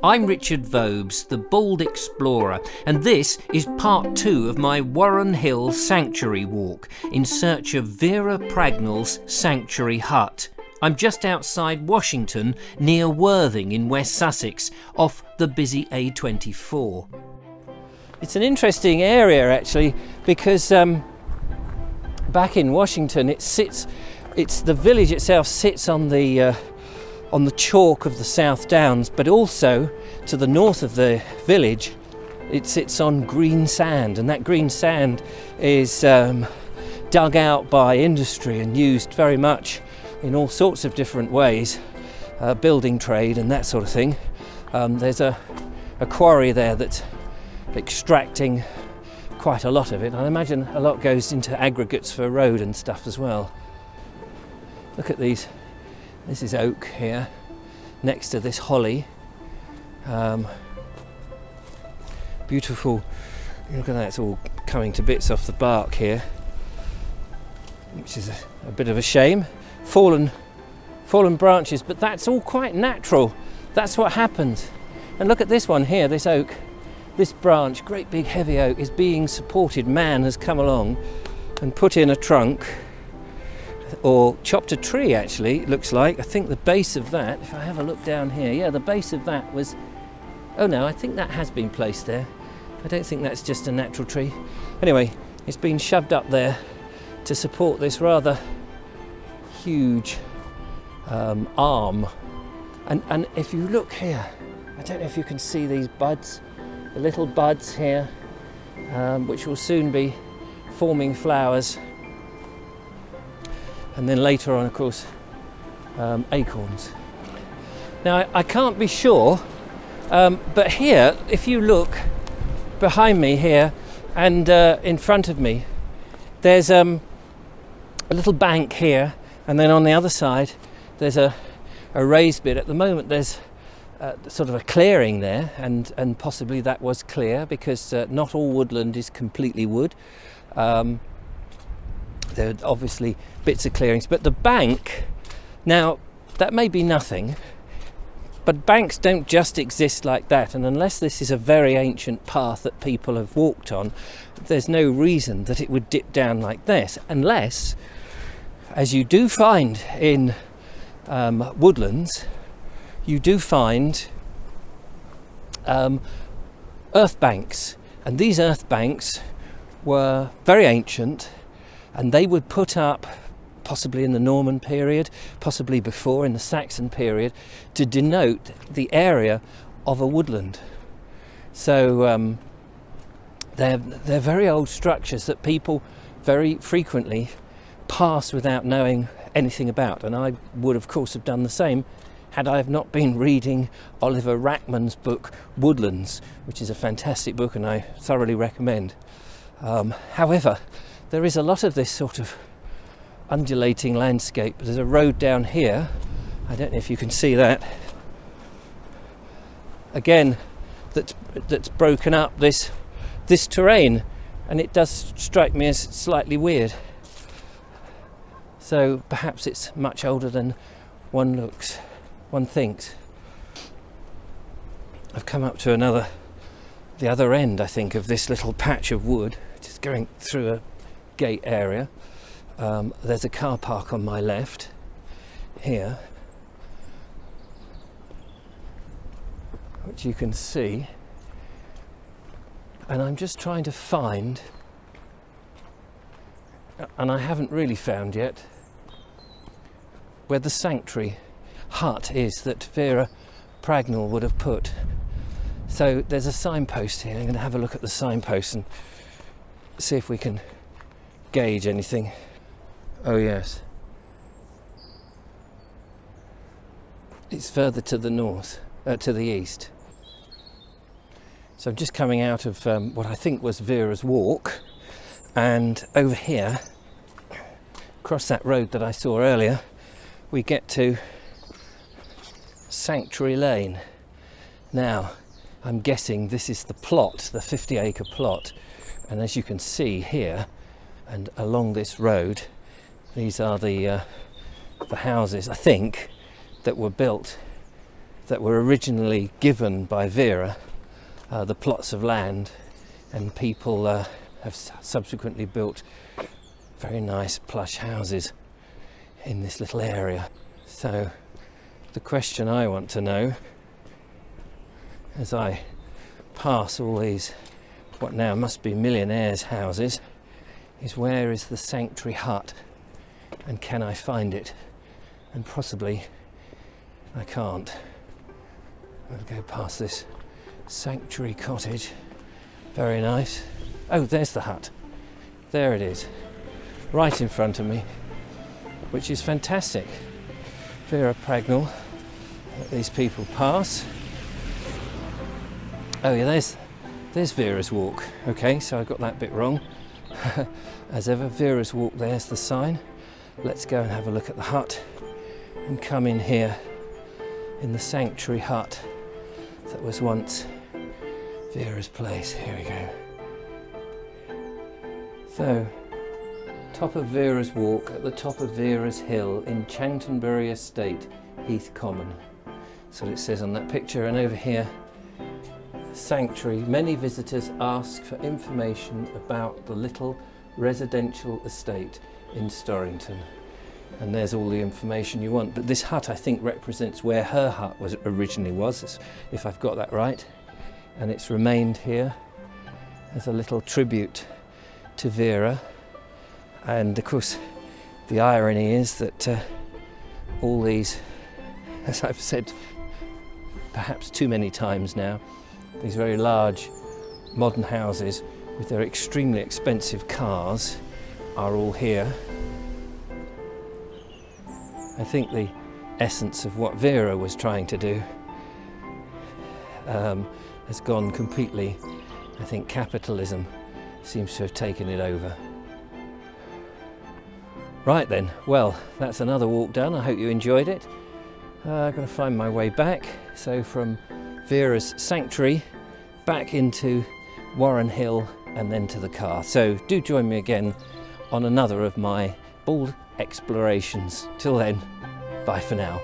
I'm Richard Vobes, the Bald Explorer, and this is part 2 of my Warren Hill Sanctuary walk in search of Vera Pragnell's sanctuary hut. I'm just outside Washington, near Worthing in West Sussex, off the busy A24. It's an interesting area actually, because back in Washington the village itself sits on the chalk of the South Downs, but also to the north of the village it sits on green sand, and that green sand is dug out by industry and used very much in all sorts of different ways, building trade and that sort of thing. There's a quarry there that's extracting quite a lot of it. I imagine a lot goes into aggregates for road and stuff as well. Look at these. This is oak here, next to this holly. Beautiful. Look at that, it's all coming to bits off the bark here, which is a bit of a shame. Fallen branches, but that's all quite natural. That's what happens. And look at this one here, this oak. This branch, great big heavy oak, is being supported. Man has come along and put in a trunk, or chopped a tree actually, it looks like. I think the base of that, if I have a look down here, yeah, the base of that was, oh no, I think that has been placed there. I don't think that's just a natural tree. Anyway, it's been shoved up there to support this rather huge arm. And if you look here, I don't know if you can see these buds, the little buds here, which will soon be forming flowers. And then later on, of course, acorns. Now, I can't be sure, but here, if you look behind me here and in front of me, there's a little bank here, and then on the other side, there's a raised bit. At the moment, there's sort of a clearing there, and possibly that was clear, because not all woodland is completely wood. There are obviously bits of clearings, but the bank, now that may be nothing, but banks don't just exist like that, and unless this is a very ancient path that people have walked on, there's no reason that it would dip down like this, unless, as you do find in woodlands, you do find earth banks, and these earth banks were very ancient, and they would put up, possibly in the Norman period, possibly before in the Saxon period, to denote the area of a woodland. So they're very old structures that people very frequently pass without knowing anything about, and I would of course have done the same had I have not been reading Oliver Rackman's book Woodlands, which is a fantastic book and I thoroughly recommend. However, there is a lot of this sort of undulating landscape. There's a road down here, I don't know if you can see that, again, that's broken up this terrain, and it does strike me as slightly weird. So perhaps it's much older than one thinks. I've come up to the other end, I think, of this little patch of wood, just going through a gate area. There's a car park on my left here, which you can see, and I'm just trying to find, and I haven't really found yet, where the sanctuary hut is that Vera Pragnell would have put. So there's a signpost here. I'm going to have a look at the signpost and see if we can gauge anything. Oh yes, it's further to the north, to the east. So I'm just coming out of what I think was Vera's walk, and over here, across that road that I saw earlier, we get to Sanctuary Lane. Now, I'm guessing this is the plot, the 50-acre plot, and as you can see here and along this road, these are the houses, I think, that were built that were originally given by Vera, the plots of land, and people have subsequently built very nice plush houses in this little area. So the question I want to know, as I pass all these what now must be millionaires' houses, is where is the sanctuary hut, and can I find it? And possibly I can't. I'll go past this sanctuary cottage. Very nice. Oh, there's the hut. There it is, right in front of me, which is fantastic. Vera Pragnell. Let these people pass. Oh yeah, there's Vera's Walk. Okay, so I got that bit wrong. As ever, Vera's Walk, there's the sign. Let's go and have a look at the hut and come in here in the sanctuary hut that was once Vera's place. Here we go. So, top of Vera's Walk at the top of Vera's Hill in Chanctonbury Estate, Heath Common. That's what it says on that picture. And over here, sanctuary. Many visitors ask for information about the little residential estate in Storrington. And there's all the information you want. But this hut, I think, represents where her hut originally was, if I've got that right. And it's remained here as a little tribute to Vera. And of course, the irony is that all these, as I've said perhaps too many times now, these very large modern houses with their extremely expensive cars are all here. I think the essence of what Vera was trying to do has gone completely. I think capitalism seems to have taken it over. Right then, well, that's another walk done. I hope you enjoyed it. I've got to find my way back. So from Vera's sanctuary back into Warren Hill and then to the car. So do join me again on another of my bold explorations. Till then, bye for now.